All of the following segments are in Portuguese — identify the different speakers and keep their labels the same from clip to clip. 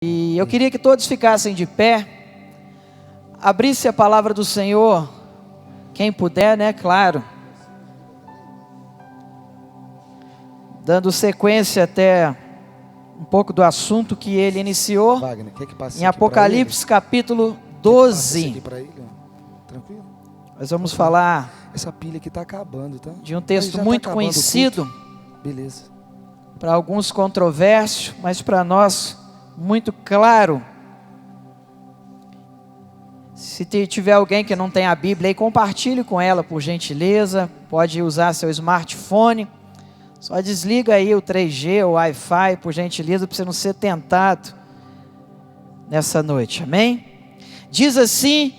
Speaker 1: E eu queria que todos ficassem de pé, abrisse a palavra do Senhor, quem puder, né, claro. Dando sequência até um pouco do assunto que ele iniciou,
Speaker 2: Wagner, quer que passe
Speaker 1: em Apocalipse capítulo 12.
Speaker 2: Tranquilo?
Speaker 1: Nós vamos falar
Speaker 2: Essa pilha aqui tá acabando, tá?
Speaker 1: de um texto muito conhecido,
Speaker 2: beleza,
Speaker 1: para alguns controverso, mas para nós muito claro. Se tiver alguém que não tem a Bíblia aí, compartilhe com ela, por gentileza. Pode usar seu smartphone. Só desliga aí o 3G, o Wi-Fi, por gentileza, para você não ser tentado nessa noite. Amém? Diz assim,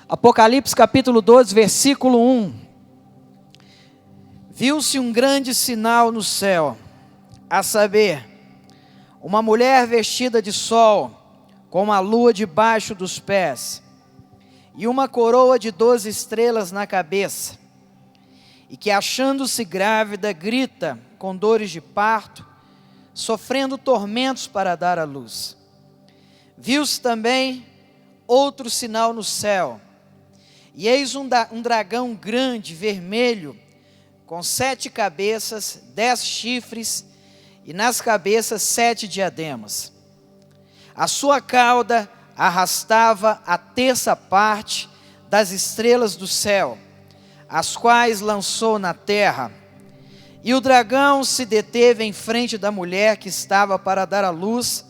Speaker 1: Apocalipse capítulo 12, versículo 1. Viu-se um grande sinal no céu, a saber, uma mulher vestida de sol, com a lua debaixo dos pés, e uma coroa de 12 estrelas na cabeça, e que, achando-se grávida, grita com dores de parto, sofrendo tormentos para dar à luz. Viu-se também outro sinal no céu, e eis um dragão grande, vermelho, com 7 cabeças, 10 chifres, e nas cabeças 7 diademas. A sua cauda arrastava a terça parte das estrelas do céu, as quais lançou na terra. E o dragão se deteve em frente da mulher que estava para dar à luz,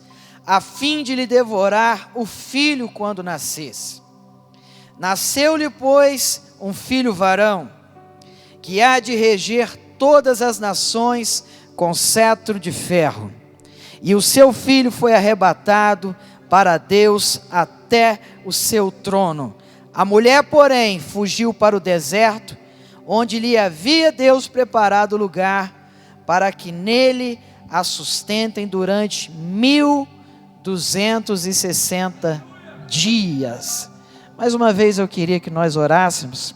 Speaker 1: a fim de lhe devorar o filho quando nascesse. Nasceu-lhe, pois, um filho varão, que há de reger todas as nações com cetro de ferro. E o seu filho foi arrebatado para Deus até o seu trono. A mulher, porém, fugiu para o deserto, onde lhe havia Deus preparado lugar, para que nele a sustentem durante 1260 dias. Mais uma vez eu queria que nós orássemos.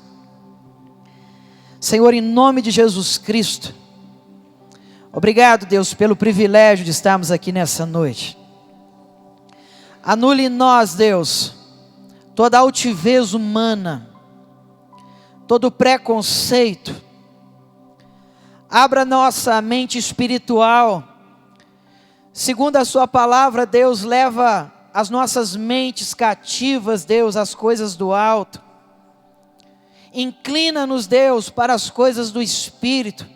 Speaker 1: Senhor, em nome de Jesus Cristo, obrigado, Deus, pelo privilégio de estarmos aqui nessa noite. Anule em nós, Deus, toda altivez humana, todo preconceito. Abra nossa mente espiritual. Segundo a sua palavra, Deus, leva as nossas mentes cativas, Deus, às coisas do alto. Inclina-nos, Deus, para as coisas do Espírito.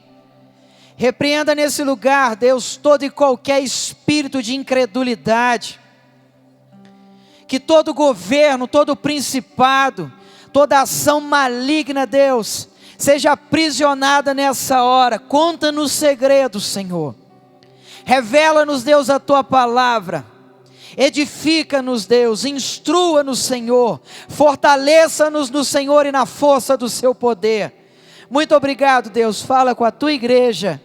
Speaker 1: Repreenda nesse lugar, Deus, todo e qualquer espírito de incredulidade. Que todo governo, todo principado, toda ação maligna, Deus, seja aprisionada nessa hora. Conta-nos segredos, Senhor. Revela-nos, Deus, a Tua palavra. Edifica-nos, Deus, instrua-nos, Senhor. Fortaleça-nos no Senhor e na força do Seu poder. Muito obrigado, Deus. Fala com a Tua igreja.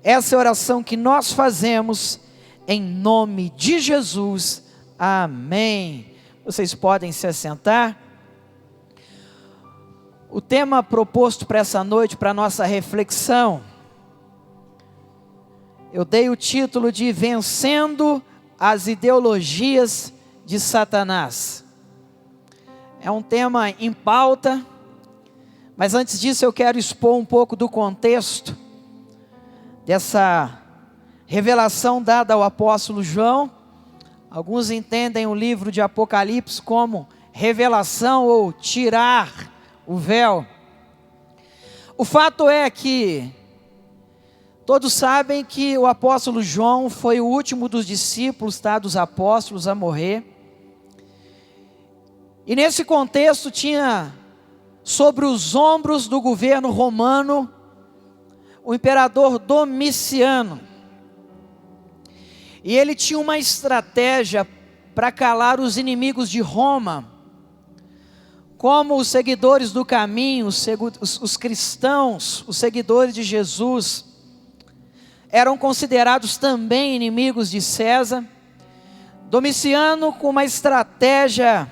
Speaker 1: Essa é a oração que nós fazemos em nome de Jesus. Amém. Vocês podem se assentar. O tema proposto para essa noite, para a nossa reflexão, eu dei o título de Vencendo as Ideologias de Satanás. É um tema em pauta, mas antes disso eu quero expor um pouco do contexto dessa revelação dada ao apóstolo João. Alguns entendem o livro de Apocalipse como revelação ou tirar o véu. O fato é que todos sabem que o apóstolo João foi o último dos discípulos, tá, dos apóstolos a morrer. E nesse contexto tinha sobre os ombros do governo romano o imperador Domiciano. E ele tinha uma estratégia para calar os inimigos de Roma. Como os seguidores do caminho, os cristãos, os seguidores de Jesus, eram considerados também inimigos de César. Domiciano, com uma estratégia,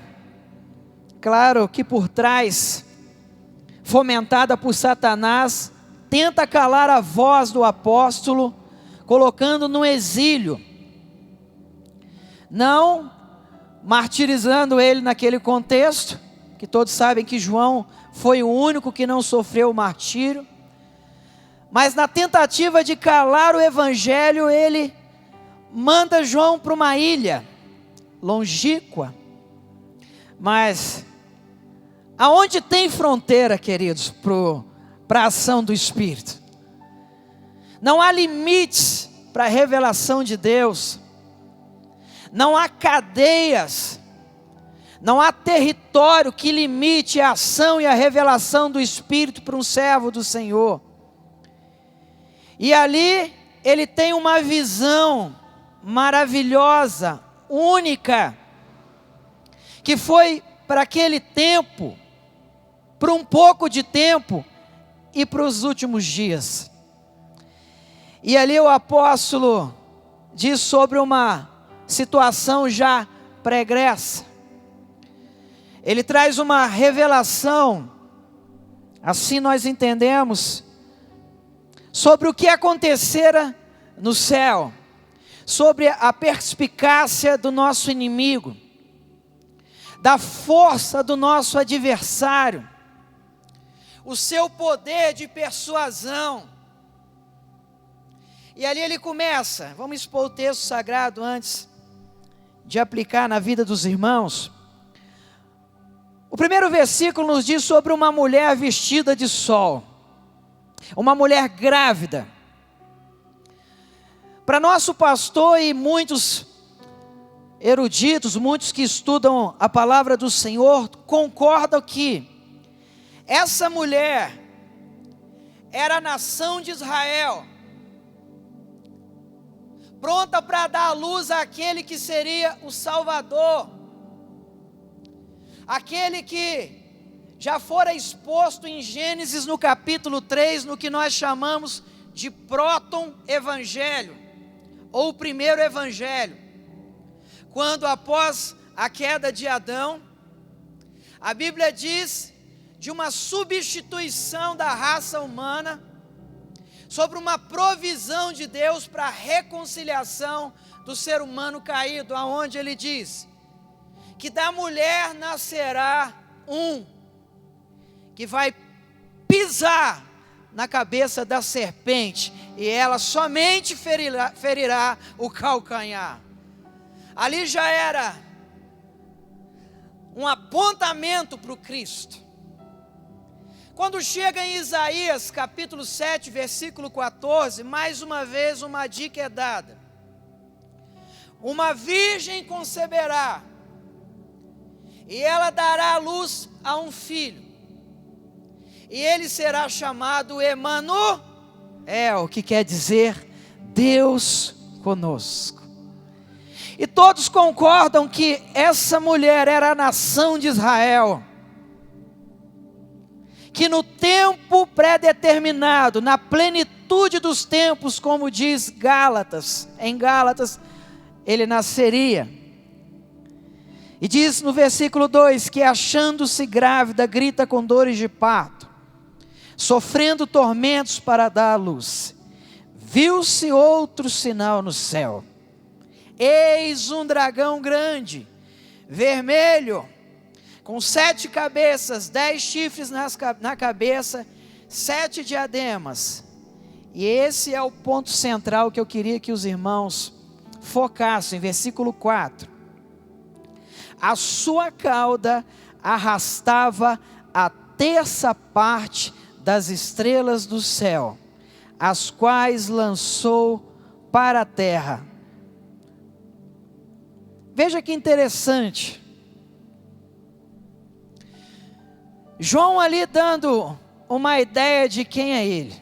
Speaker 1: claro que por trás, fomentada por Satanás, tenta calar a voz do apóstolo, colocando no exílio. não martirizando ele naquele contexto, que todos sabem que João foi o único que não sofreu o martírio, mas na tentativa de calar o evangelho, ele manda João para uma ilha longínqua, mas aonde tem fronteira, queridos, para a ação do Espírito? Não há limites para a revelação de Deus, não há cadeias, não há território que limite a ação e a revelação do Espírito para um servo do Senhor. E ali ele tem uma visão maravilhosa, única, que foi para aquele tempo, por um pouco de tempo e para os últimos dias. E ali o apóstolo diz sobre uma situação já pregressa. Ele traz uma revelação, assim nós entendemos, sobre o que acontecera no céu, sobre a perspicácia do nosso inimigo, da força do nosso adversário, o seu poder de persuasão. E ali ele começa, vamos expor o texto sagrado antes de aplicar na vida dos irmãos. O primeiro versículo nos diz sobre uma mulher vestida de sol, uma mulher grávida. Para nosso pastor e muitos eruditos, muitos que estudam a palavra do Senhor, concordam que essa mulher era a nação de Israel, pronta para dar à luz àquele que seria o Salvador, aquele que já fora exposto em Gênesis no capítulo 3, no que nós chamamos de próton-evangelho, ou o primeiro evangelho, quando após a queda de Adão, a Bíblia diz de uma substituição da raça humana, sobre uma provisão de Deus para a reconciliação do ser humano caído, aonde ele diz que da mulher nascerá um que vai pisar na cabeça da serpente, e ela somente ferirá o calcanhar. Ali já era um apontamento para o Cristo. Quando chega em Isaías capítulo 7, versículo 14, mais uma vez uma dica é dada. Uma virgem conceberá, e ela dará à luz a um filho, e ele será chamado Emanuel, que quer dizer Deus conosco. E todos concordam que essa mulher era a nação de Israel, que no tempo pré-determinado, na plenitude dos tempos, como diz Gálatas, em Gálatas, ele nasceria. E diz no versículo 2, que achando-se grávida, grita com dores de parto, sofrendo tormentos para dar à luz. Viu-se outro sinal no céu. Eis um dragão grande, vermelho, com 7 cabeças, 10 chifres na cabeça, 7 diademas. E esse é o ponto central que eu queria que os irmãos focassem, versículo 4. A sua cauda arrastava a terça parte das estrelas do céu, as quais lançou para a terra. Veja que interessante. João ali dando uma ideia de quem é ele.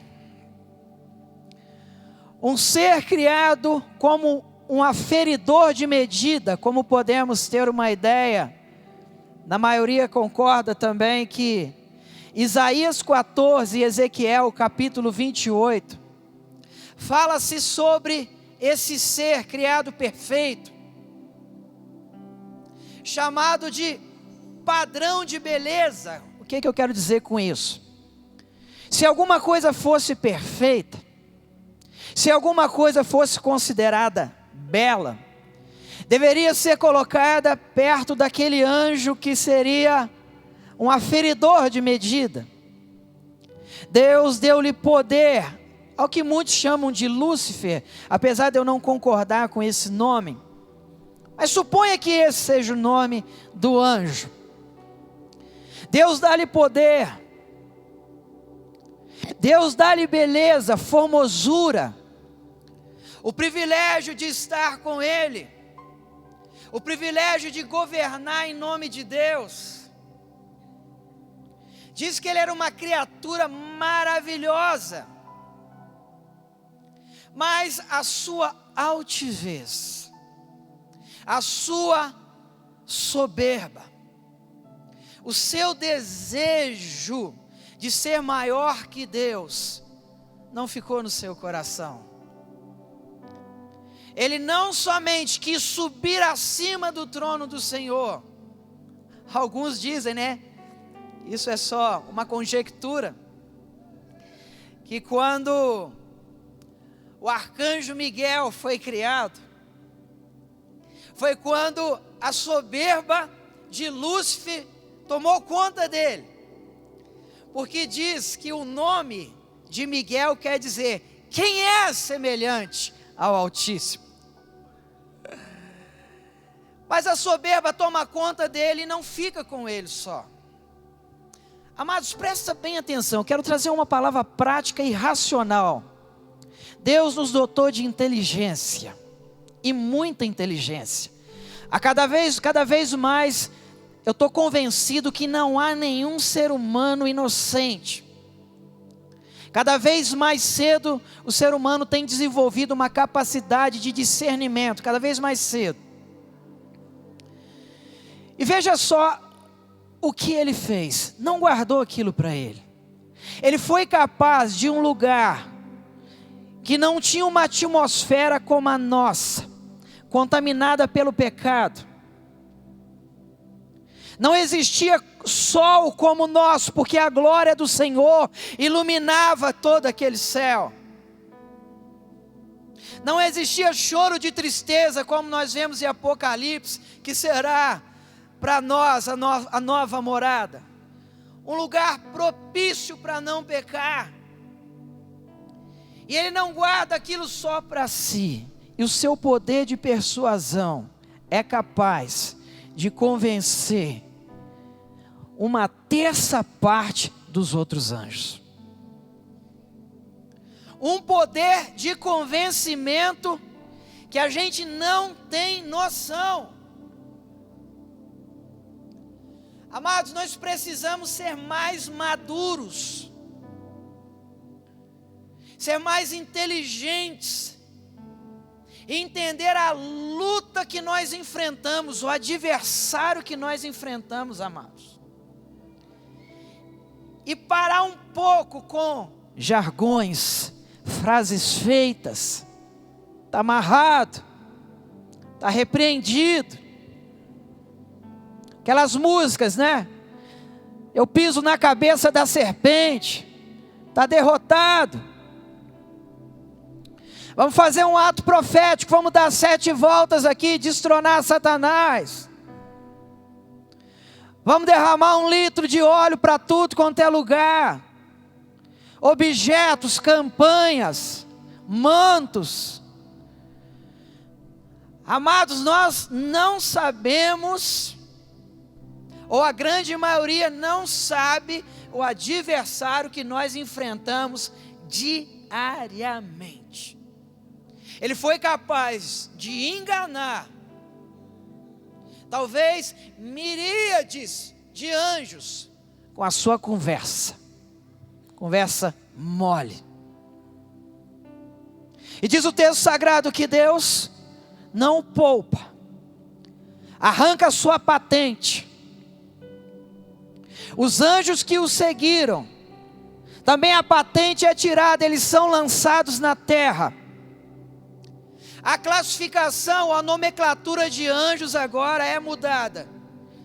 Speaker 1: Um ser criado como um aferidor de medida, como podemos ter uma ideia. Na maioria concorda também que Isaías 14 e Ezequiel capítulo 28, fala-se sobre esse ser criado perfeito, chamado de padrão de beleza. O que eu quero dizer com isso? Se alguma coisa fosse perfeita, se alguma coisa fosse considerada bela, deveria ser colocada perto daquele anjo que seria um aferidor de medida. Deus deu-lhe poder, ao que muitos chamam de Lúcifer, apesar de eu não concordar com esse nome. Mas suponha que esse seja o nome do anjo. Deus dá-lhe poder, Deus dá-lhe beleza, formosura, o privilégio de estar com Ele, o privilégio de governar em nome de Deus. Diz que ele era uma criatura maravilhosa, mas a sua altivez, a sua soberba, o seu desejo de ser maior que Deus, não ficou no seu coração. Ele não somente quis subir acima do trono do Senhor. Alguns dizem, né? Isso é só uma conjectura, que quando o arcanjo Miguel foi criado, foi quando a soberba de Lúcifer tomou conta dele. Porque diz que o nome de Miguel quer dizer: quem é semelhante ao Altíssimo? Mas a soberba toma conta dele e não fica com ele só. Amados, presta bem atenção, eu quero trazer uma palavra prática e racional. Deus nos dotou de inteligência, e muita inteligência. Cada vez mais, eu estou convencido que não há nenhum ser humano inocente. Cada vez mais cedo, o ser humano tem desenvolvido uma capacidade de discernimento, cada vez mais cedo. E veja só o que ele fez, não guardou aquilo para ele. Ele foi capaz de um lugar que não tinha uma atmosfera como a nossa, contaminada pelo pecado. Não existia sol como o nosso, porque a glória do Senhor iluminava todo aquele céu. Não existia choro de tristeza, como nós vemos em Apocalipse, que será para nós a nova morada. Um lugar propício para não pecar. E ele não guarda aquilo só para si. E o seu poder de persuasão é capaz de convencer uma terça parte dos outros anjos. Um poder de convencimento que a gente não tem noção. Amados, nós precisamos ser mais maduros, ser mais inteligentes, entender a luta que nós enfrentamos, o adversário que nós enfrentamos, amados. E parar um pouco com jargões, frases feitas, está amarrado, está repreendido. Aquelas músicas, né? Eu piso na cabeça da serpente, está derrotado. Vamos fazer um ato profético, vamos dar 7 voltas aqui, destronar Satanás. Vamos derramar 1 litro de óleo para tudo quanto é lugar. Objetos, campanhas, mantos. Amados, nós não sabemos, ou a grande maioria não sabe, o adversário que nós enfrentamos diariamente. Ele foi capaz de enganar, talvez miríades de anjos, com a sua conversa mole. E diz o texto sagrado que Deus não o poupa, arranca a sua patente. Os anjos que o seguiram, também a patente é tirada, eles são lançados na terra. A classificação, a nomenclatura de anjos agora é mudada.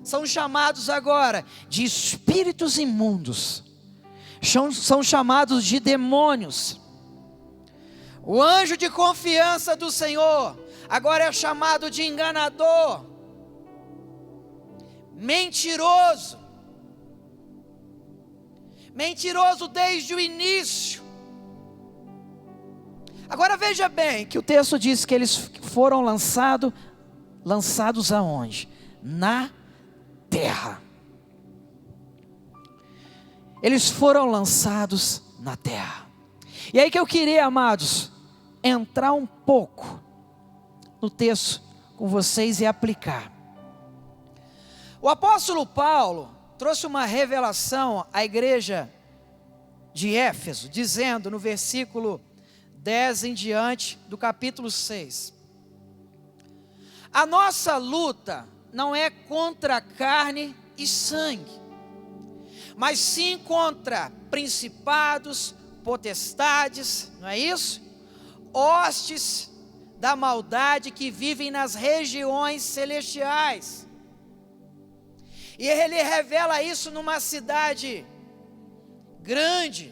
Speaker 1: São chamados agora de espíritos imundos. São chamados de demônios. O anjo de confiança do Senhor, agora é chamado de enganador, mentiroso. Mentiroso desde o início. Agora veja bem que o texto diz que eles foram lançados aonde? Na terra. Eles foram lançados na terra. E aí que eu queria, amados, entrar um pouco no texto com vocês e aplicar. O apóstolo Paulo trouxe uma revelação à igreja de Éfeso, dizendo no versículo 10 em diante do capítulo 6: a nossa luta não é contra carne e sangue, mas sim contra principados, potestades, não é isso? Hostes da maldade que vivem nas regiões celestiais. E ele revela isso numa cidade grande,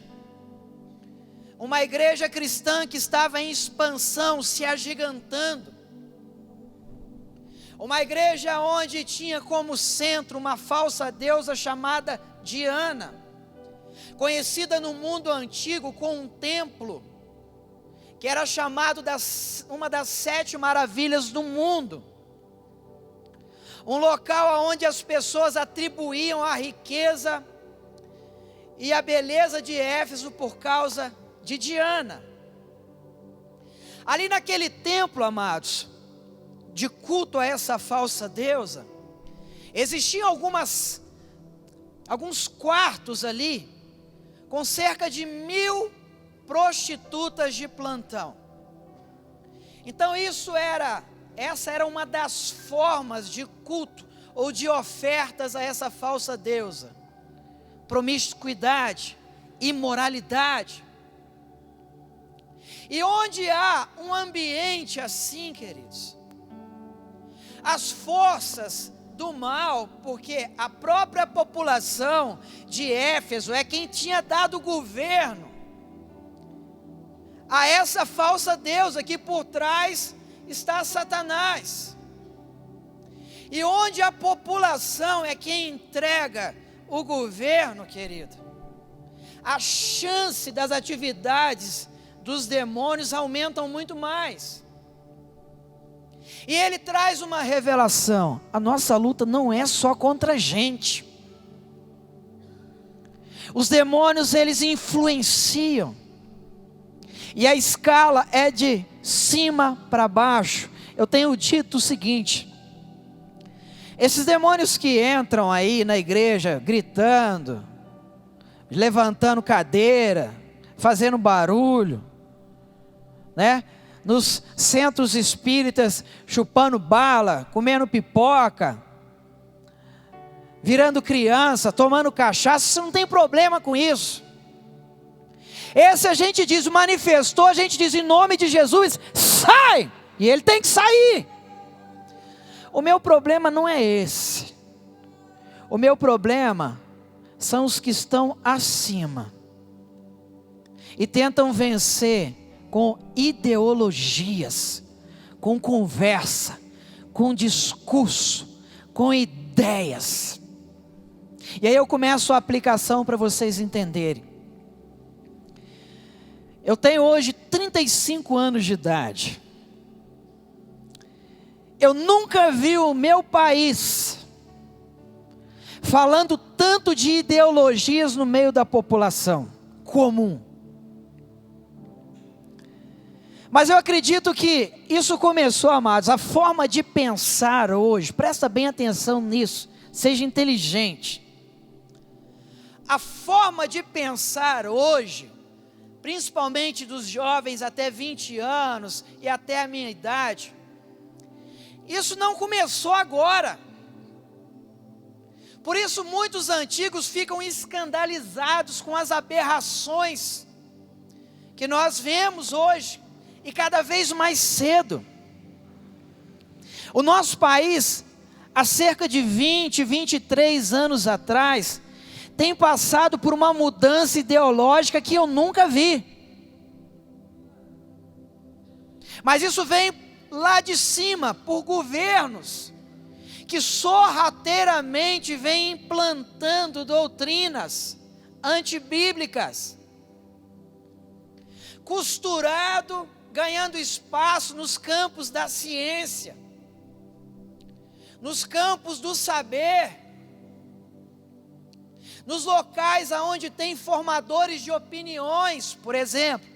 Speaker 1: uma igreja cristã que estava em expansão, se agigantando, uma igreja onde tinha como centro uma falsa deusa chamada Diana, conhecida no mundo antigo com um templo que era chamado uma das 7 maravilhas do mundo, um local onde as pessoas atribuíam a riqueza e a beleza de Éfeso por causa de Diana. Ali naquele templo, amados, de culto a essa falsa deusa, existiam alguns quartos ali, com cerca de 1000 prostitutas de plantão. Então essa era uma das formas de culto ou de ofertas a essa falsa deusa: promiscuidade, imoralidade. E onde há um ambiente assim, queridos, as forças do mal, porque a própria população de Éfeso é quem tinha dado governo a essa falsa deusa, que por trás está Satanás. E onde a população é quem entrega o governo, querido, a chance das atividades dos demônios aumentam muito mais. E ele traz uma revelação: a nossa luta não é só contra a gente. Os demônios, eles influenciam, e a escala é de cima para baixo. Eu tenho dito o seguinte: esses demônios que entram aí na igreja gritando, levantando cadeira, fazendo barulho, né? Nos centros espíritas, chupando bala, comendo pipoca, virando criança, tomando cachaça, você não tem problema com isso. Esse a gente diz, manifestou, a gente diz em nome de Jesus, sai! E ele tem que sair. O meu problema não é esse. O meu problema são os que estão acima e tentam vencer com ideologias, com conversa, com discurso, com ideias. E aí eu começo a aplicação para vocês entenderem. Eu tenho hoje 35 anos de idade. Eu nunca vi o meu país falando tanto de ideologias no meio da população comum. Mas eu acredito que isso começou, amados, a forma de pensar hoje, presta bem atenção nisso, seja inteligente. A forma de pensar hoje, principalmente dos jovens até 20 anos e até a minha idade, isso não começou agora. Por isso muitos antigos ficam escandalizados com as aberrações que nós vemos hoje, e cada vez mais cedo. O nosso país, há cerca de 20, 23 anos atrás, tem passado por uma mudança ideológica que eu nunca vi. Mas isso vem lá de cima, por governos, que sorrateiramente vêm implantando doutrinas antibíblicas, costurado, ganhando espaço nos campos da ciência, nos campos do saber, nos locais onde tem formadores de opiniões. Por exemplo,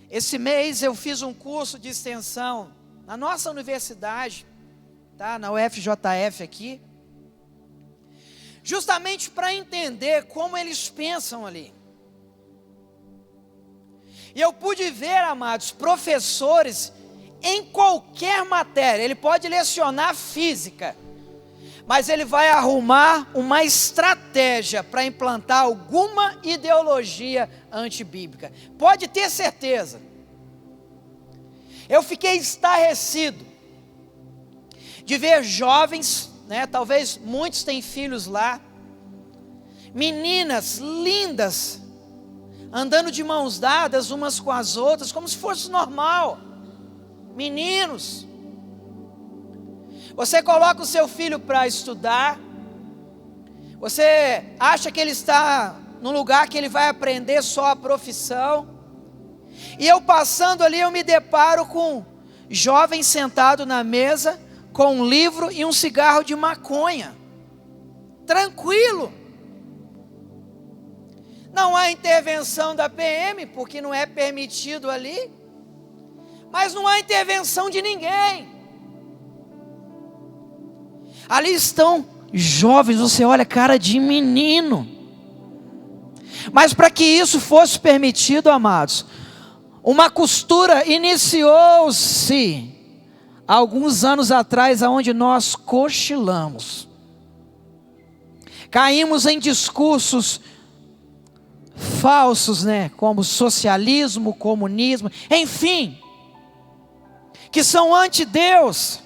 Speaker 1: esse mês eu fiz um curso de extensão na nossa universidade, tá? Na UFJF aqui, justamente para entender como eles pensam ali. E eu pude ver, amados, professores em qualquer matéria. Ele pode lecionar física, mas ele vai arrumar uma estratégia para implantar alguma ideologia antibíblica. Pode ter certeza. Eu fiquei estarrecido de ver jovens, né, talvez muitos têm filhos lá, meninas lindas, andando de mãos dadas umas com as outras, como se fosse normal. Meninos, você coloca o seu filho para estudar, você acha que ele está num lugar que ele vai aprender só a profissão, e eu passando ali, eu me deparo com jovem sentado na mesa, com um livro e um cigarro de maconha, tranquilo. Não há intervenção da PM, porque não é permitido ali, mas não há intervenção de ninguém. Ali estão jovens, você olha, cara de menino. Mas para que isso fosse permitido, amados, uma costura iniciou-se alguns anos atrás, aonde nós cochilamos. Caímos em discursos falsos, né? Como socialismo, comunismo, enfim, que são anti-Deus,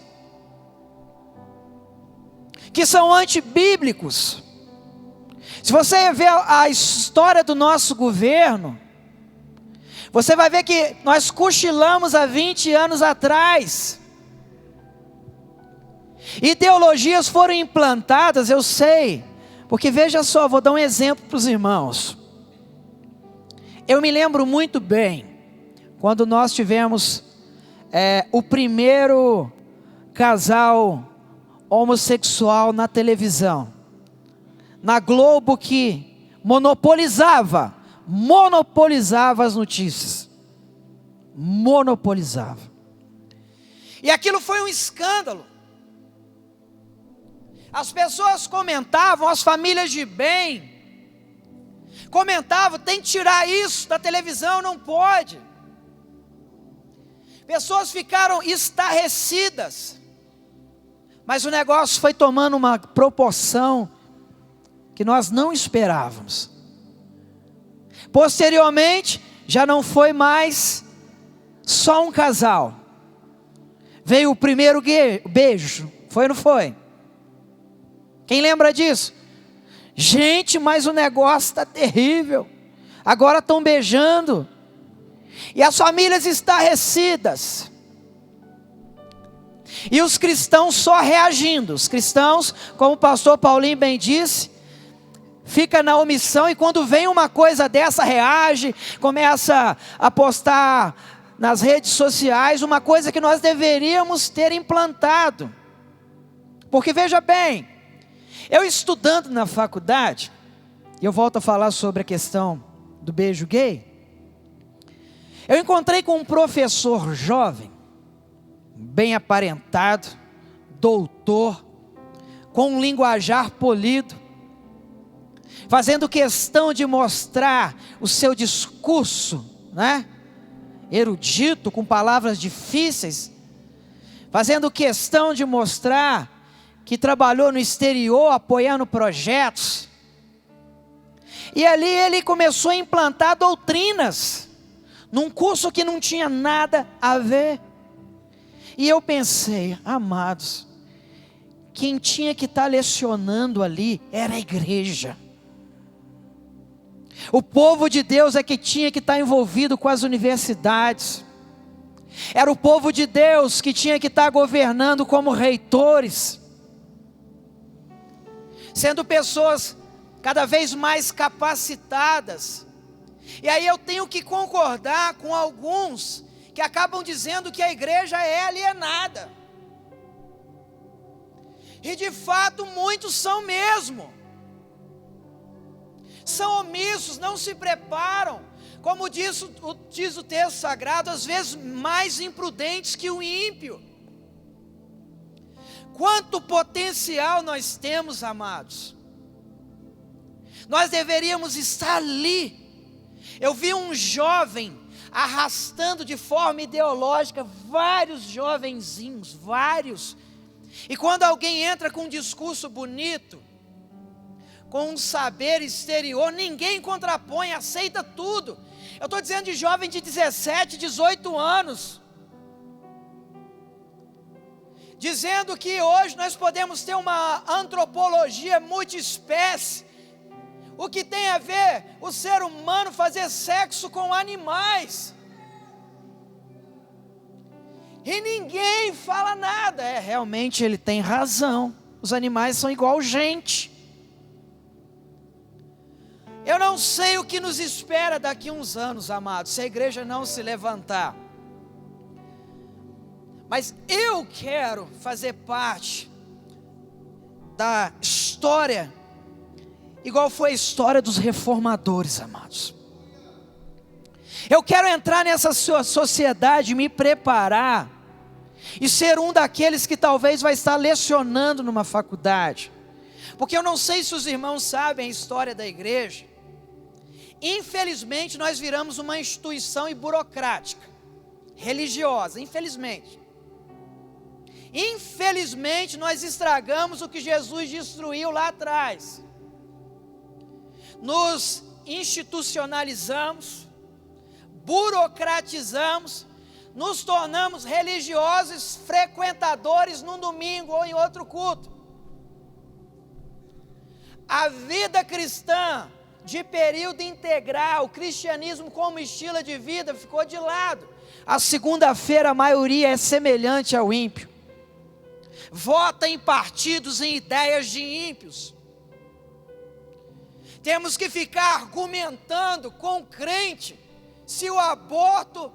Speaker 1: que são antibíblicos. Se você ver a história do nosso governo, você vai ver que nós cochilamos há 20 anos atrás. Ideologias foram implantadas, eu sei, porque veja só, vou dar um exemplo para os irmãos. Eu me lembro muito bem, quando nós tivemos o primeiro casal homossexual na televisão, na Globo, que monopolizava as notícias, monopolizava, e aquilo foi um escândalo. As pessoas comentavam, as famílias de bem comentavam, tem que tirar isso da televisão, não pode. Pessoas ficaram estarrecidas, mas o negócio foi tomando uma proporção que nós não esperávamos. Posteriormente, já não foi mais só um casal. Veio o primeiro beijo, foi ou não foi? Quem lembra disso? Gente, mas o negócio está terrível. Agora estão beijando. E as famílias estarrecidas. E os cristãos só reagindo. Os cristãos, como o pastor Paulinho bem disse, fica na omissão, e quando vem uma coisa dessa, reage, começa a postar nas redes sociais, uma coisa que nós deveríamos ter implantado. Porque veja bem, eu estudando na faculdade, e eu volto a falar sobre a questão do beijo gay, eu encontrei com um professor jovem, bem aparentado, doutor, com um linguajar polido, fazendo questão de mostrar o seu discurso, né? Erudito, com palavras difíceis, fazendo questão de mostrar que trabalhou no exterior, apoiando projetos. E ali ele começou a implantar doutrinas, num curso que não tinha nada a ver. E eu pensei, amados, quem tinha que estar lecionando ali era a igreja. O povo de Deus é que tinha que estar envolvido com as universidades. Era o povo de Deus que tinha que estar governando como reitores, sendo pessoas cada vez mais capacitadas. E aí eu tenho que concordar com alguns que acabam dizendo que a igreja é alienada. E de fato muitos são mesmo. São omissos, não se preparam. Como diz o texto sagrado, às vezes mais imprudentes que o ímpio. Quanto potencial nós temos, amados. Nós deveríamos estar ali. Eu vi um jovem arrastando de forma ideológica vários jovenzinhos, vários. E quando alguém entra com um discurso bonito, com um saber exterior, ninguém contrapõe, aceita tudo. Eu estou dizendo de jovem de 17, 18 anos. Dizendo que hoje nós podemos ter uma antropologia multiespécie. O que tem a ver o ser humano fazer sexo com animais. E ninguém fala nada. Realmente ele tem razão. Os animais são igual gente. Eu não sei o que nos espera daqui a uns anos, amados, se a igreja não se levantar. Mas eu quero fazer parte da história, igual foi a história dos reformadores, amados. Eu quero entrar nessa sociedade, me preparar e ser um daqueles que talvez vai estar lecionando numa faculdade. Porque eu não sei se os irmãos sabem a história da igreja. Infelizmente nós viramos uma instituição burocrática, religiosa, infelizmente. Infelizmente nós estragamos o que Jesus destruiu lá atrás. Nos institucionalizamos, burocratizamos, nos tornamos religiosos frequentadores num domingo ou em outro culto. A vida cristã de período integral, o cristianismo como estilo de vida ficou de lado. A segunda-feira a maioria é semelhante ao ímpio. Vota em partidos, em ideias de ímpios. Temos que ficar argumentando com o crente se o aborto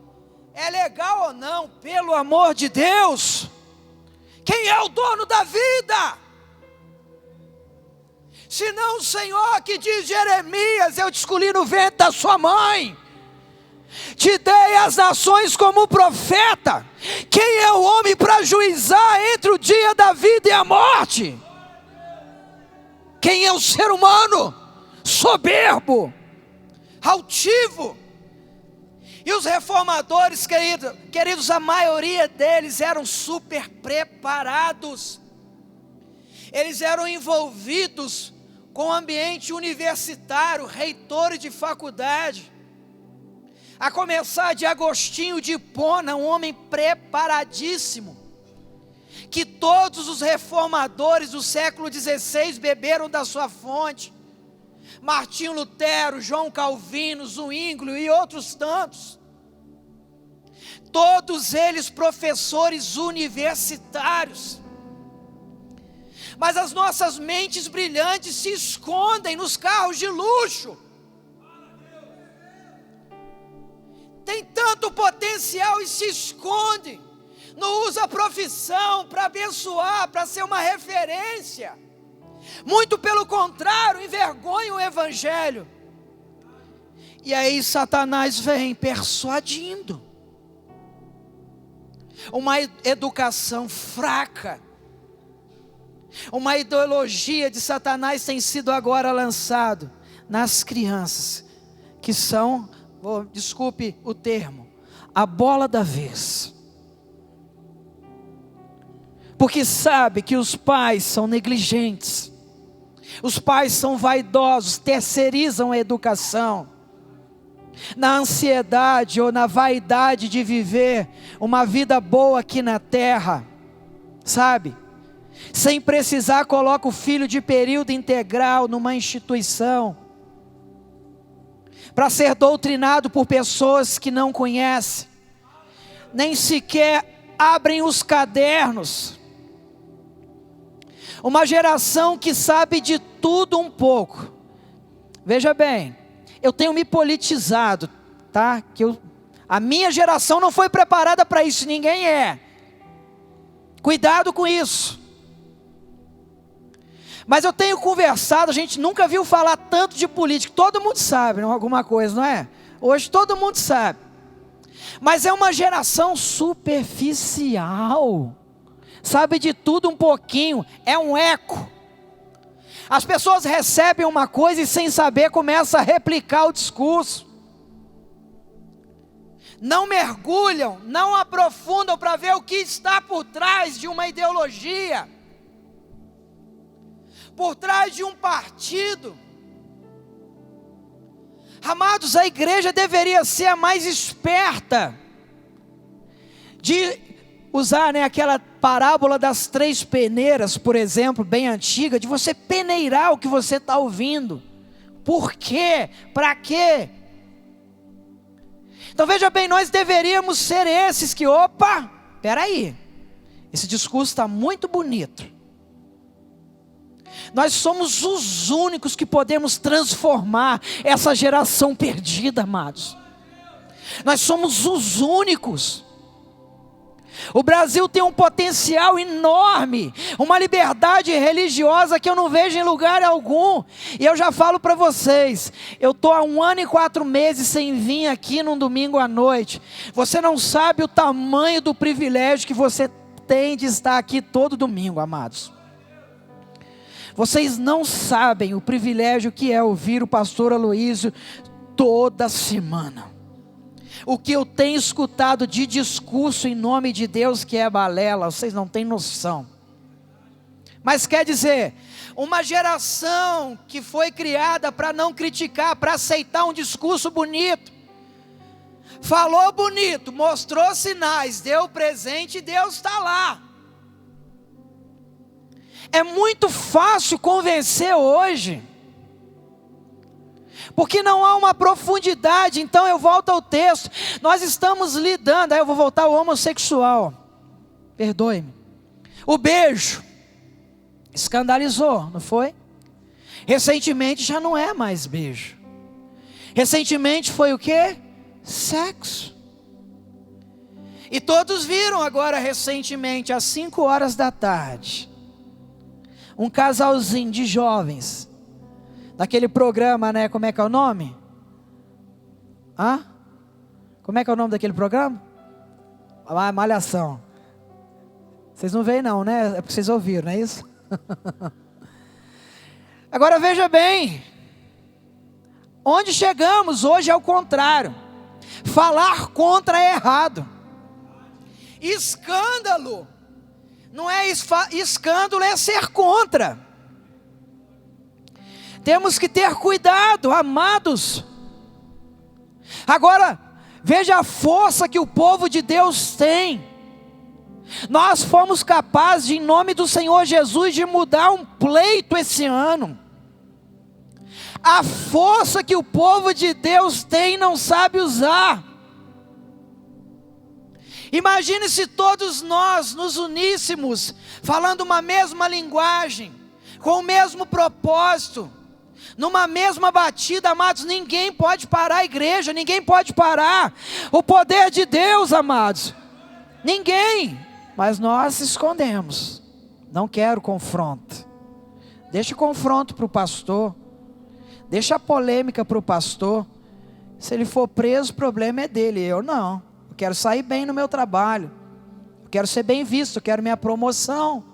Speaker 1: é legal ou não. Pelo amor de Deus, quem é o dono da vida? Se não o Senhor que diz Jeremias: eu te escolhi no ventre da sua mãe, te dei as nações como profeta. Quem é o homem para juizar entre o dia da vida e a morte? Quem é o ser humano? Soberbo, altivo. E os reformadores, queridos, a maioria deles eram super preparados. Eles eram envolvidos com o ambiente universitário, reitores de faculdade. A começar de Agostinho de Hipona, um homem preparadíssimo, que todos os reformadores do século XVI beberam da sua fonte. Martinho Lutero, João Calvino, Zwinglio e outros tantos. Todos eles professores universitários. Mas as nossas mentes brilhantes se escondem nos carros de luxo. Tem tanto potencial e se esconde. Não usa a profissão para abençoar, para ser uma referência. Muito pelo contrário, envergonha o evangelho. E aí Satanás vem persuadindo. Uma educação fraca. Uma ideologia de Satanás tem sido agora lançado nas crianças, que são, desculpe o termo, a bola da vez. Porque sabe que os pais são negligentes, os pais são vaidosos, terceirizam a educação, na ansiedade ou na vaidade de viver uma vida boa aqui na terra, sabe? Sem precisar, coloca o filho de período integral numa instituição, para ser doutrinado por pessoas que não conhecem. nem sequer abrem os cadernos. Uma geração que sabe de tudo um pouco. Veja bem, eu tenho me politizado, tá? A minha geração não foi preparada para isso, ninguém é. Cuidado com isso. Mas eu tenho conversado, a gente nunca viu falar tanto de política. Todo mundo sabe, não, alguma coisa, não é? Hoje todo mundo sabe. Mas é uma geração superficial. Sabe de tudo um pouquinho, é um eco. As pessoas recebem uma coisa e sem saber começam a replicar o discurso. Não mergulham, não aprofundam para ver o que está por trás de uma ideologia, por trás de um partido. Amados, a igreja deveria ser a mais esperta de usar, aquela parábola das 3 peneiras, por exemplo, bem antiga, de você peneirar o que você está ouvindo. Por quê? Para quê? Então veja bem, nós deveríamos ser esses que, peraí, esse discurso está muito bonito. Nós somos os únicos que podemos transformar essa geração perdida, amados. Nós somos os únicos. O Brasil tem um potencial enorme, uma liberdade religiosa que eu não vejo em lugar algum. E eu já falo para vocês, eu estou há 1 ano e 4 meses sem vir aqui num domingo à noite. Você não sabe o tamanho do privilégio que você tem de estar aqui todo domingo, amados. Vocês não sabem o privilégio que é ouvir o pastor Aloísio toda semana. O que eu tenho escutado de discurso em nome de Deus que é balela, vocês não têm noção. Mas quer dizer, uma geração que foi criada para não criticar, para aceitar um discurso bonito. Falou bonito, mostrou sinais, deu presente e Deus está lá. É muito fácil convencer hoje, porque não há uma profundidade. Então eu volto ao texto, nós estamos lidando, aí eu vou voltar ao homossexual, perdoe-me, o beijo, escandalizou, não foi? Recentemente já não é mais beijo, recentemente foi o quê? Sexo. E todos viram agora recentemente, às 5 horas da tarde, um casalzinho de jovens, daquele programa, como é que é o nome? Como é que é o nome daquele programa? Malhação. Vocês não veem não, né? É porque vocês ouviram, não é isso? Agora veja bem, onde chegamos hoje é o contrário. Falar contra é errado. Escândalo não é escândalo, é ser contra. Temos que ter cuidado, amados. Agora, veja a força que o povo de Deus tem. Nós fomos capazes, em nome do Senhor Jesus, de mudar um pleito esse ano. A força que o povo de Deus tem não sabe usar. Imagine se todos nós nos uníssemos, falando uma mesma linguagem, com o mesmo propósito, numa mesma batida, amados. Ninguém pode parar a igreja, ninguém pode parar o poder de Deus, amados. Ninguém, mas nós escondemos. Não quero confronto. Deixa o confronto para o pastor, deixa a polêmica para o pastor. Se ele for preso, o problema é dele, eu não. Eu quero sair bem no meu trabalho, eu quero ser bem visto, eu quero minha promoção.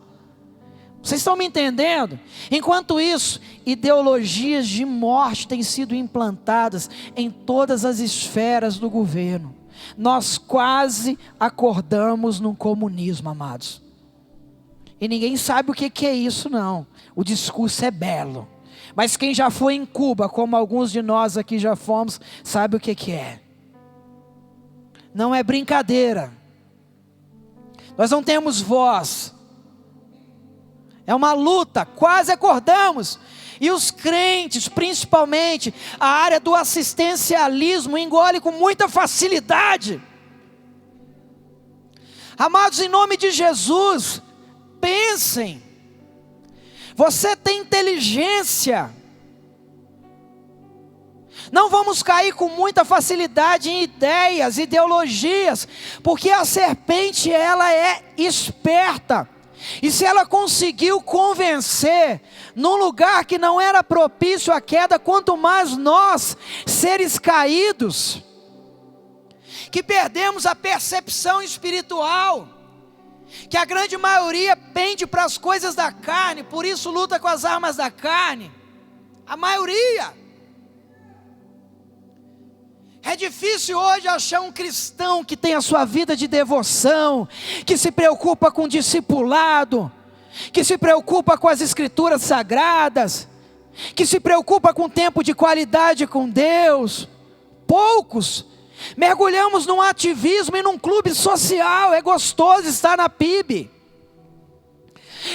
Speaker 1: Vocês estão me entendendo? Enquanto isso, ideologias de morte têm sido implantadas em todas as esferas do governo. Nós quase acordamos num comunismo, amados. E ninguém sabe o que é isso não. O discurso é belo, mas quem já foi em Cuba, como alguns de nós aqui já fomos, sabe o que é. Não é brincadeira. Nós não temos voz. É uma luta, quase acordamos. E os crentes, principalmente a área do assistencialismo, engole com muita facilidade. Amados, em nome de Jesus, pensem. Você tem inteligência. Não vamos cair com muita facilidade em ideias, ideologias, porque a serpente, ela é esperta. E se ela conseguiu convencer num lugar que não era propício à queda, quanto mais nós, seres caídos, que perdemos a percepção espiritual, que a grande maioria pende para as coisas da carne, por isso luta com as armas da carne. A maioria. É difícil hoje achar um cristão que tem a sua vida de devoção, que se preocupa com discipulado, que se preocupa com as escrituras sagradas, que se preocupa com tempo de qualidade com Deus. Poucos. Mergulhamos num ativismo e num clube social. É gostoso estar na PIB.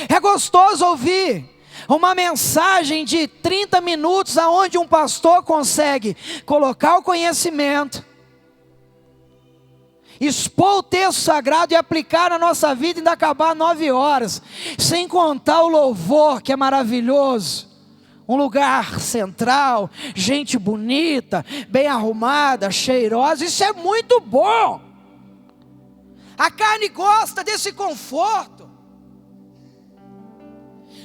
Speaker 1: É gostoso ouvir uma mensagem de 30 minutos, aonde um pastor consegue colocar o conhecimento, expor o texto sagrado e aplicar na nossa vida e ainda acabar 9 horas, sem contar o louvor que é maravilhoso. Um lugar central, gente bonita, bem arrumada, cheirosa, isso é muito bom. A carne gosta desse conforto.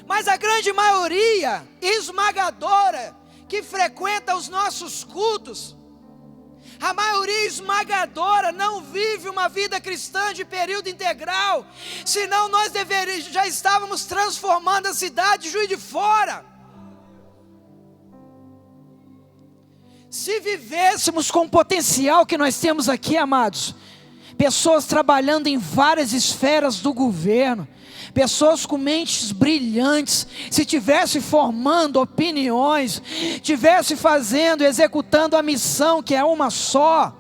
Speaker 1: Mas a grande maioria esmagadora que frequenta os nossos cultos, a maioria esmagadora não vive uma vida cristã de período integral, senão nós já estávamos transformando a cidade de Juiz de Fora. Se vivêssemos com o potencial que nós temos aqui, amados, pessoas trabalhando em várias esferas do governo, pessoas com mentes brilhantes, se tivesse formando opiniões, tivesse fazendo, executando a missão que é uma só,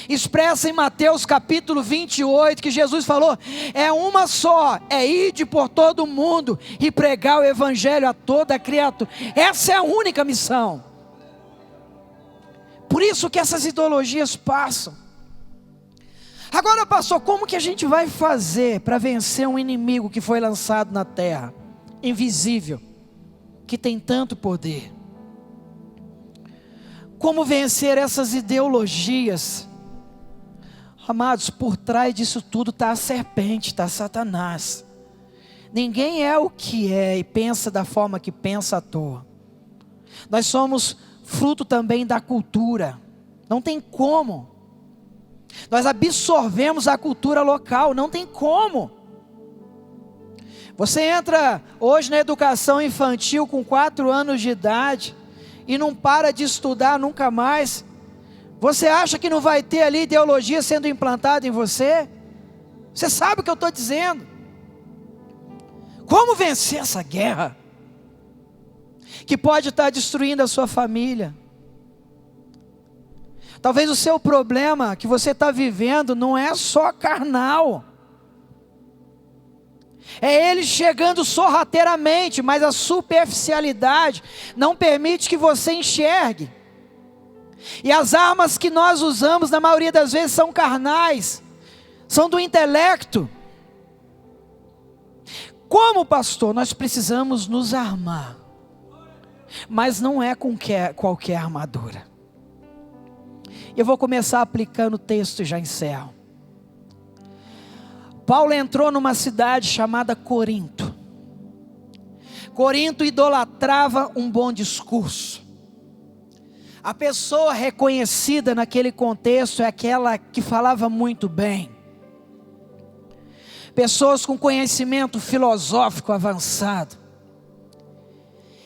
Speaker 1: expressa em Mateus capítulo 28, que Jesus falou, é uma só, é ide por todo o mundo e pregar o evangelho a toda criatura. Essa é a única missão. Por isso que essas ideologias passam. Agora, pastor, como que a gente vai fazer para vencer um inimigo que foi lançado na terra, invisível, que tem tanto poder? Como vencer essas ideologias? Amados, por trás disso tudo está a serpente, está Satanás. Ninguém é o que é e pensa da forma que pensa à toa. Nós somos fruto também da cultura. Não tem como. Nós absorvemos a cultura local, não tem como. Você entra hoje na educação infantil com 4 anos de idade e não para de estudar nunca mais. Você acha que não vai ter ali ideologia sendo implantada em você? Você sabe o que eu estou dizendo. Como vencer essa guerra que pode estar destruindo a sua família? Talvez o seu problema que você está vivendo não é só carnal. É ele chegando sorrateiramente, mas a superficialidade não permite que você enxergue. E as armas que nós usamos, na maioria das vezes, são carnais, são do intelecto. Como pastor, nós precisamos nos armar, mas não é com qualquer armadura. Eu vou começar aplicando o texto e já encerro. Paulo entrou numa cidade chamada Corinto. Corinto idolatrava um bom discurso. A pessoa reconhecida naquele contexto é aquela que falava muito bem. Pessoas com conhecimento filosófico avançado.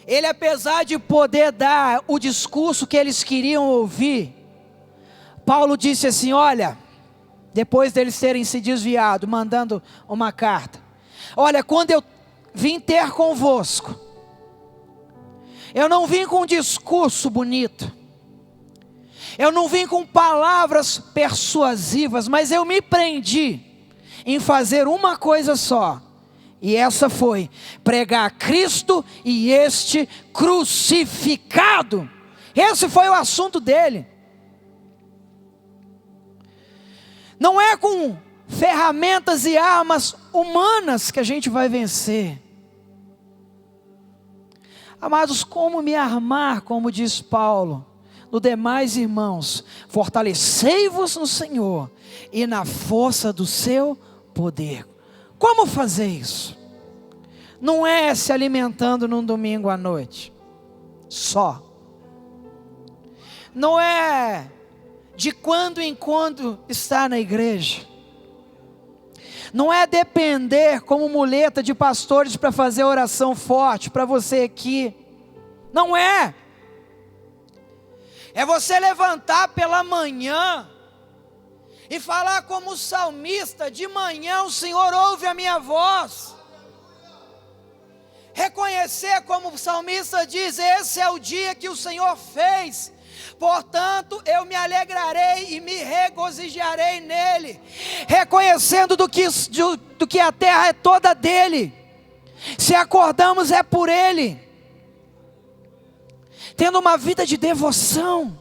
Speaker 1: Ele, apesar de poder dar o discurso que eles queriam ouvir, Paulo disse assim, olha, depois deles terem se desviado, mandando uma carta, olha, quando eu vim ter convosco, eu não vim com um discurso bonito, eu não vim com palavras persuasivas, mas eu me prendi em fazer uma coisa só, e essa foi pregar Cristo e este crucificado. Esse foi o assunto dele. Não é com ferramentas e armas humanas que a gente vai vencer. Amados, como me armar, como diz Paulo, no demais, irmãos, fortalecei-vos no Senhor e na força do seu poder. Como fazer isso? Não é se alimentando num domingo à noite, só. Não é de quando em quando estar na igreja. Não é depender como muleta de pastores para fazer oração forte para você aqui. Não é. É você levantar pela manhã e falar como o salmista: de manhã o Senhor ouve a minha voz. Reconhecer como o salmista diz: esse é o dia que o Senhor fez, portanto eu me alegrarei e me regozijarei nele. Reconhecendo do que a terra é toda dele. Se acordamos é por ele. Tendo uma vida de devoção,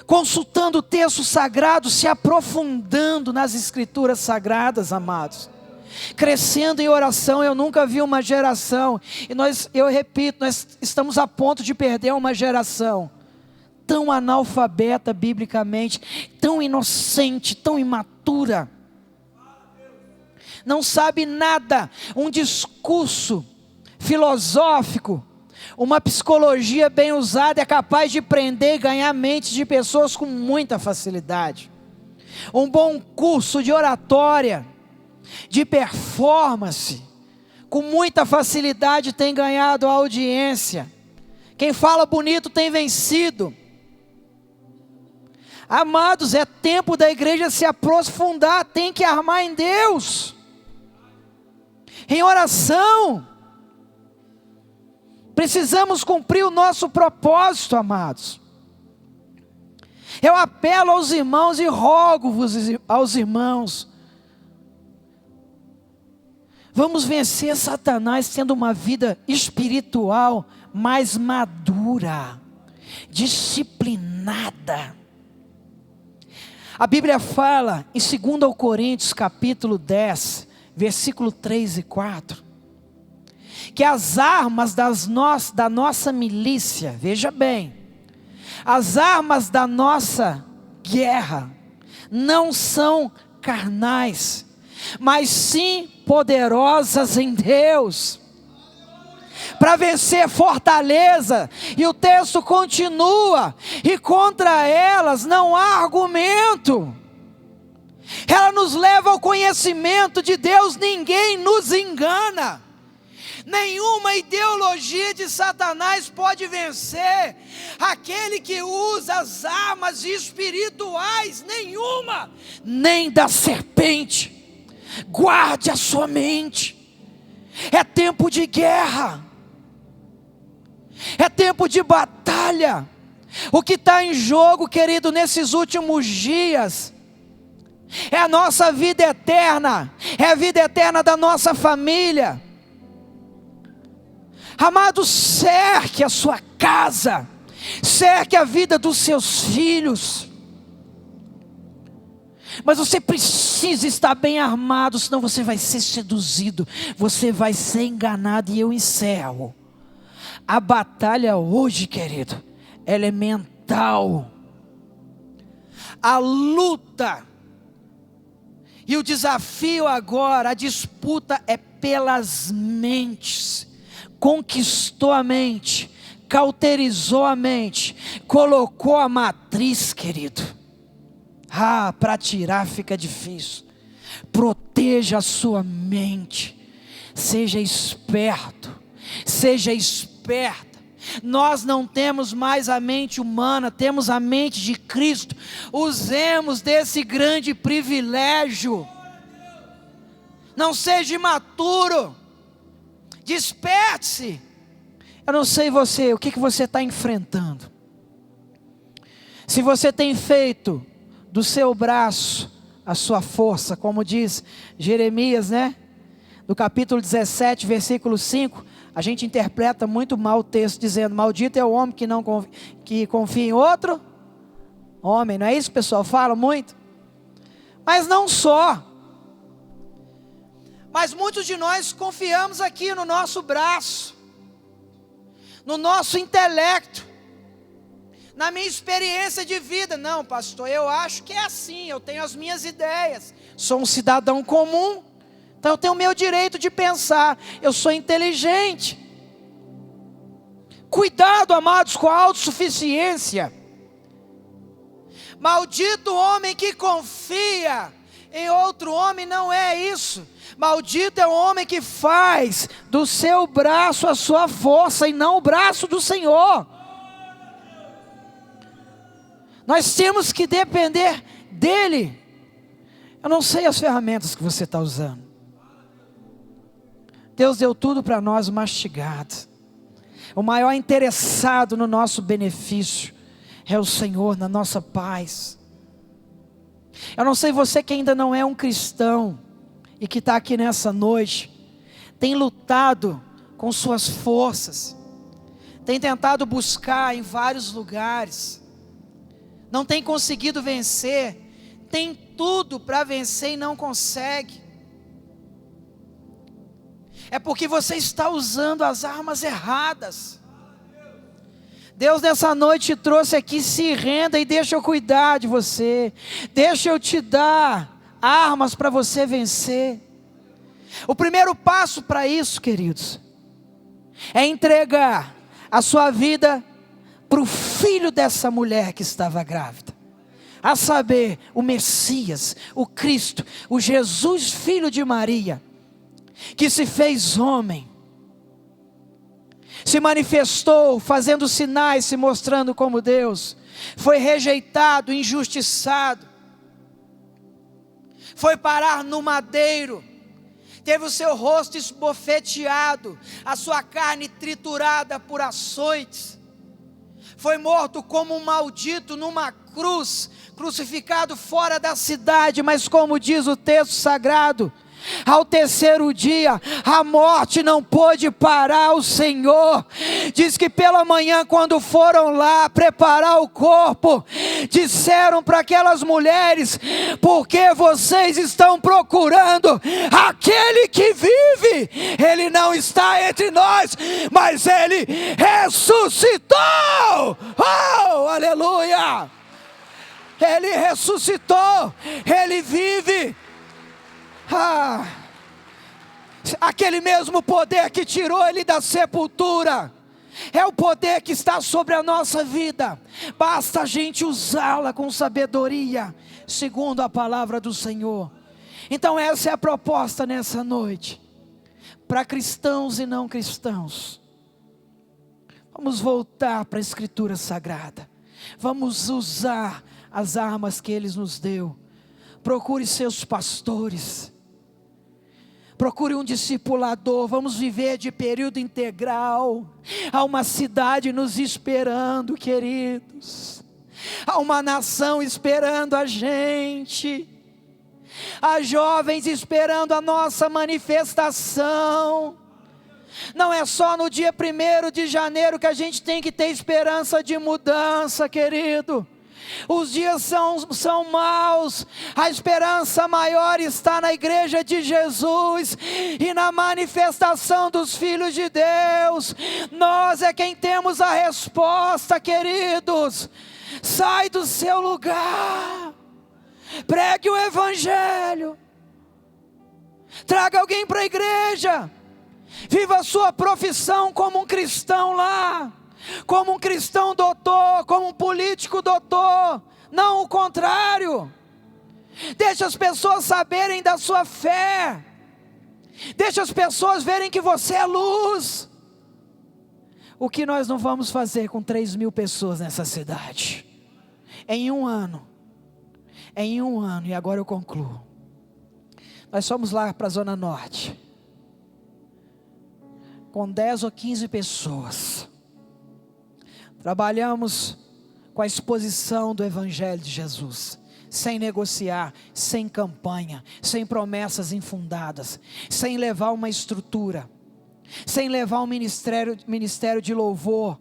Speaker 1: consultando o texto sagrado, se aprofundando nas escrituras sagradas, amados, crescendo em oração. Eu nunca vi uma geração, e eu repito, nós estamos a ponto de perder uma geração tão analfabeta biblicamente, tão inocente, tão imatura, não sabe nada. Um discurso filosófico, uma psicologia bem usada é capaz de prender e ganhar mentes de pessoas com muita facilidade. Um bom curso de oratória, de performance, com muita facilidade tem ganhado a audiência. Quem fala bonito tem vencido. Amados, é tempo da igreja se aprofundar, tem que armar em Deus, em oração. Precisamos cumprir o nosso propósito, amados. Eu apelo aos irmãos e rogo-vos aos irmãos: vamos vencer Satanás tendo uma vida espiritual mais madura, disciplinada. A Bíblia fala em 2 Coríntios capítulo 10, versículo 3 e 4, que as armas da nossa milícia, veja bem, as armas da nossa guerra não são carnais, mas sim poderosas em Deus, para vencer fortaleza. E o texto continua: e contra elas não há argumento. Ela nos leva ao conhecimento de Deus. Ninguém nos engana. Nenhuma ideologia de Satanás pode vencer aquele que usa as armas espirituais. Nenhuma, nem da serpente. Guarde a sua mente. É tempo de guerra, é tempo de batalha. O que está em jogo, querido, nesses últimos dias é a nossa vida eterna, é a vida eterna da nossa família. Amado, cerque a sua casa, cerque a vida dos seus filhos. Mas você precisa estar bem armado, senão você vai ser seduzido, você vai ser enganado. E eu encerro. A batalha hoje, querido, ela é mental. A luta e o desafio agora, a disputa é pelas mentes. Conquistou a mente, cauterizou a mente, colocou a matriz, querido. Para tirar fica difícil. Proteja a sua mente. Seja esperto, seja esperta. Nós não temos mais a mente humana, temos a mente de Cristo. Usemos desse grande privilégio. Não seja imaturo. Desperte-se. Eu não sei você, o que você está enfrentando. Se você tem feito do seu braço a sua força, como diz Jeremias, né? No capítulo 17, versículo 5, a gente interpreta muito mal o texto, dizendo: maldito é o homem que confia em outro homem. Não é isso, pessoal? Fala muito. Mas não só. Mas muitos de nós confiamos aqui no nosso braço, no nosso intelecto, na minha experiência de vida. Não, pastor, eu acho que é assim, eu tenho as minhas ideias, sou um cidadão comum, então eu tenho o meu direito de pensar, eu sou inteligente. Cuidado, amados, com a autossuficiência. Maldito o homem que confia em outro homem. Não é isso. Maldito é o homem que faz do seu braço a sua força e não o braço do Senhor. Nós temos que depender dele. Eu não sei as ferramentas que você está usando. Deus deu tudo para nós mastigado. O maior interessado no nosso benefício é o Senhor, na nossa paz. Eu não sei você que ainda não é um cristão e que está aqui nessa noite, tem lutado com suas forças, tem tentado buscar em vários lugares, não tem conseguido vencer, tem tudo para vencer e não consegue. É porque você está usando as armas erradas. Deus nessa noite te trouxe aqui, se renda e deixa eu cuidar de você. Deixa eu te dar armas para você vencer. O primeiro passo para isso, queridos, é entregar a sua vida para o filho dessa mulher que estava grávida. A saber, o Messias, o Cristo, o Jesus, filho de Maria, que se fez homem, se manifestou, fazendo sinais, se mostrando como Deus, foi rejeitado, injustiçado, foi parar no madeiro, teve o seu rosto esbofeteado, a sua carne triturada por açoites, foi morto como um maldito numa cruz, crucificado fora da cidade, mas como diz o texto sagrado, ao terceiro dia, a morte não pôde parar o Senhor. Diz que pela manhã, quando foram lá preparar o corpo, disseram para aquelas mulheres: porque vocês estão procurando aquele que vive? Ele não está entre nós, mas ele ressuscitou. Oh, aleluia! Ele ressuscitou, ele vive. Aquele mesmo poder que tirou ele da sepultura é o poder que está sobre a nossa vida. Basta a gente usá-la com sabedoria, segundo a palavra do Senhor. Então essa é a proposta nessa noite, para cristãos e não cristãos. Vamos voltar para a Escritura Sagrada, vamos usar as armas que Ele nos deu. Procure seus pastores, procure um discipulador. Vamos viver de período integral. Há uma cidade nos esperando, queridos. Há uma nação esperando a gente. Há jovens esperando a nossa manifestação. Não é só no dia 1º de janeiro que a gente tem que ter esperança de mudança, querido. Os dias são maus, a esperança maior está na igreja de Jesus e na manifestação dos filhos de Deus. Nós é quem temos a resposta, queridos. Sai do seu lugar, pregue o evangelho, traga alguém para a igreja, viva a sua profissão como um cristão lá, como um cristão doutor, como um político doutor, não o contrário. Deixa as pessoas saberem da sua fé, deixa as pessoas verem que você é luz. O que nós não vamos fazer com 3.000 pessoas nessa cidade? Em um ano, e agora eu concluo. Nós fomos lá para a Zona Norte, com 10 ou 15 pessoas. Trabalhamos com a exposição do Evangelho de Jesus, sem negociar, sem campanha, sem promessas infundadas, sem levar uma estrutura, sem levar um ministério de louvor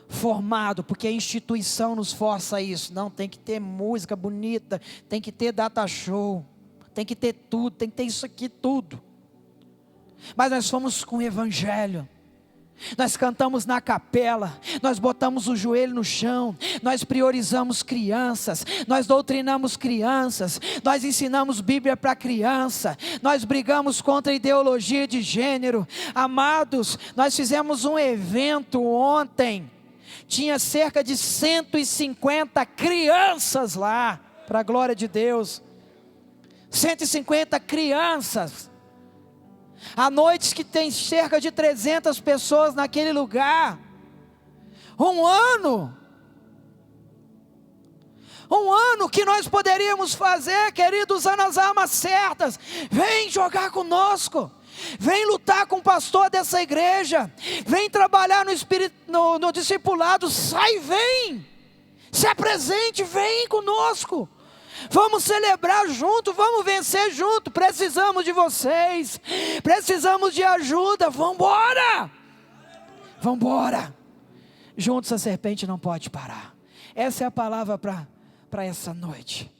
Speaker 1: formado, porque a instituição nos força a isso. Não, tem que ter música bonita, tem que ter data show, tem que ter tudo, tem que ter isso aqui tudo. Mas nós fomos com o evangelho. Nós cantamos na capela, nós botamos o joelho no chão, nós priorizamos crianças, nós doutrinamos crianças, nós ensinamos Bíblia para criança, nós brigamos contra a ideologia de gênero. Amados, nós fizemos um evento ontem, tinha cerca de 150 crianças lá, para a glória de Deus, 150 crianças. Há noites que tem cerca de 300 pessoas naquele lugar. Um ano que nós poderíamos fazer, querido, usando as armas certas. Vem jogar conosco, vem lutar com o pastor dessa igreja, vem trabalhar no espírito, no discipulado. Sai, vem, se apresente, vem conosco. Vamos celebrar junto, vamos vencer junto. Precisamos de vocês, precisamos de ajuda. Vamos embora, vamos embora. Juntos a serpente não pode parar. Essa é a palavra para essa noite.